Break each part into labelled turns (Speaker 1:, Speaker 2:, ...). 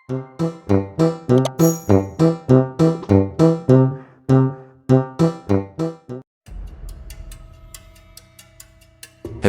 Speaker 1: Have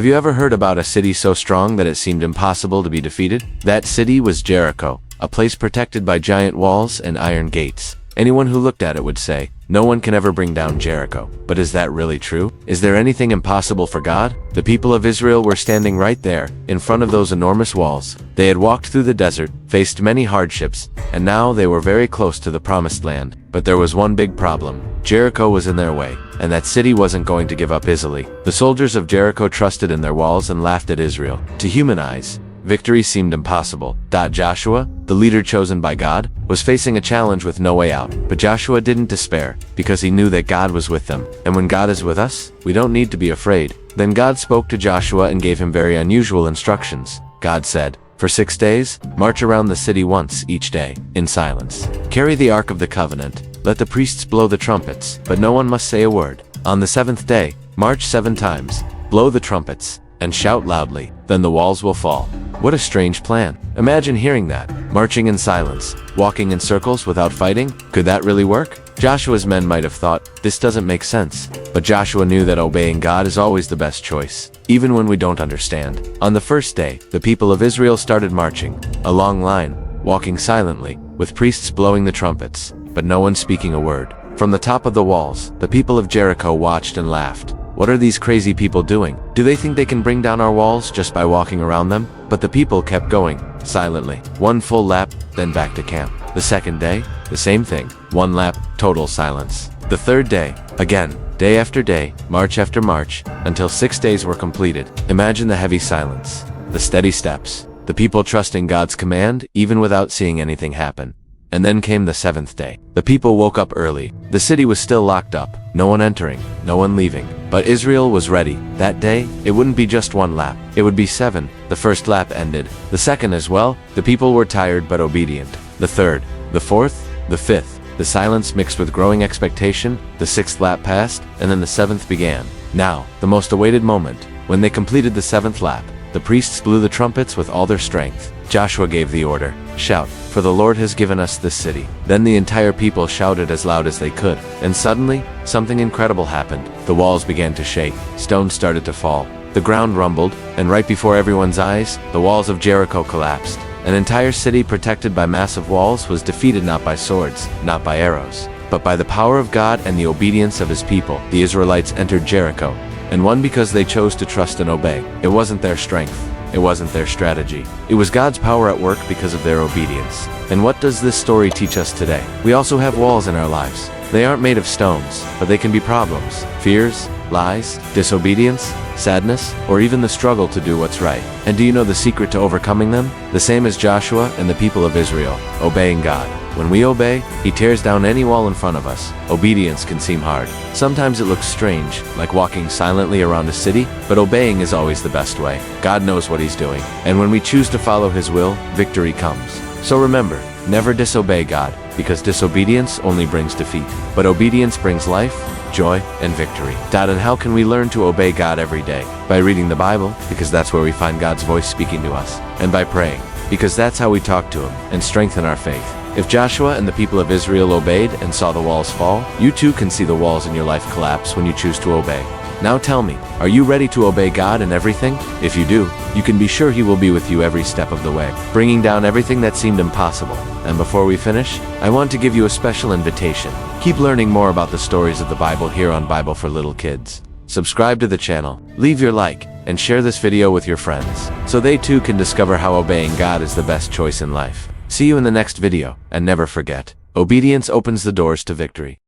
Speaker 1: you ever heard about a city so strong that it seemed impossible to be defeated? That city was Jericho, a place protected by giant walls and iron gates. Anyone who looked at it would say, no one can ever bring down Jericho. But is that really true? Is there anything impossible for God? The people of Israel were standing right there, in front of those enormous walls. They had walked through the desert, faced many hardships, and now they were very close to the promised land. But there was one big problem. Jericho was in their way, and that city wasn't going to give up easily. The soldiers of Jericho trusted in their walls and laughed at Israel. To human eyes, victory seemed impossible. Joshua, the leader chosen by God, was facing a challenge with no way out. But Joshua didn't despair, because he knew that God was with them. And when God is with us, we don't need to be afraid. Then God spoke to Joshua and gave him very unusual instructions. God said, for 6 days, march around the city once each day, in silence. Carry the Ark of the Covenant. Let the priests blow the trumpets, but no one must say a word. On the 7th day, march 7 times, blow the trumpets, and shout loudly. Then the walls will fall. What a strange plan. Imagine hearing that. Marching in silence, walking in circles without fighting. Could that really work? Joshua's men might have thought, this doesn't make sense. But Joshua knew that obeying God is always the best choice, even when we don't understand. On the first day, the people of Israel started marching, a long line, walking silently, with priests blowing the trumpets, but no one speaking a word. From the top of the walls, the people of Jericho watched and laughed. What are these crazy people doing? Do they think they can bring down our walls just by walking around them? But the people kept going, silently. 1 full lap, then back to camp. The second day, the same thing. 1 lap, total silence. The third day, again, day after day, march after march, until 6 days were completed. Imagine the heavy silence, the steady steps, the people trusting God's command even without seeing anything happen. And then came the 7th day. The people woke up early. The city was still locked up. No one entering, no one leaving. But Israel was ready. That day, it wouldn't be just 1 lap. It would be 7. The first lap ended. The second as well. The people were tired but obedient. The third, the fourth, the fifth. The silence mixed with growing expectation. The 6th lap passed, and then the 7th began. Now, the most awaited moment. When they completed the 7th lap, the priests blew the trumpets with all their strength. Joshua gave the order, shout, for the Lord has given us this city. Then the entire people shouted as loud as they could. And suddenly, something incredible happened. The walls began to shake, stones started to fall, the ground rumbled, and right before everyone's eyes, the walls of Jericho collapsed. An entire city protected by massive walls was defeated not by swords, not by arrows, but by the power of God and the obedience of his people. The Israelites entered Jericho, and won because they chose to trust and obey. It wasn't their strength. It wasn't their strategy. It was God's power at work because of their obedience. And what does this story teach us today? We also have walls in our lives. They aren't made of stones, but they can be problems, fears, lies, disobedience, sadness, or even the struggle to do what's right. And do you know the secret to overcoming them? The same as Joshua and the people of Israel, obeying God. When we obey, he tears down any wall in front of us. Obedience can seem hard. Sometimes it looks strange, like walking silently around a city, but obeying is always the best way. God knows what he's doing, and when we choose to follow his will, victory comes. So remember, never disobey God, because disobedience only brings defeat. But obedience brings life, joy, and victory. And how can we learn to obey God every day? By reading the Bible, because that's where we find God's voice speaking to us. And by praying, because that's how we talk to him and strengthen our faith. If Joshua and the people of Israel obeyed and saw the walls fall, you too can see the walls in your life collapse when you choose to obey. Now tell me, are you ready to obey God in everything? If you do, you can be sure he will be with you every step of the way, bringing down everything that seemed impossible. And before we finish, I want to give you a special invitation. Keep learning more about the stories of the Bible here on Bible for Little Kids. Subscribe to the channel, leave your like, and share this video with your friends, so they too can discover how obeying God is the best choice in life. See you in the next video, and never forget, obedience opens the doors to victory.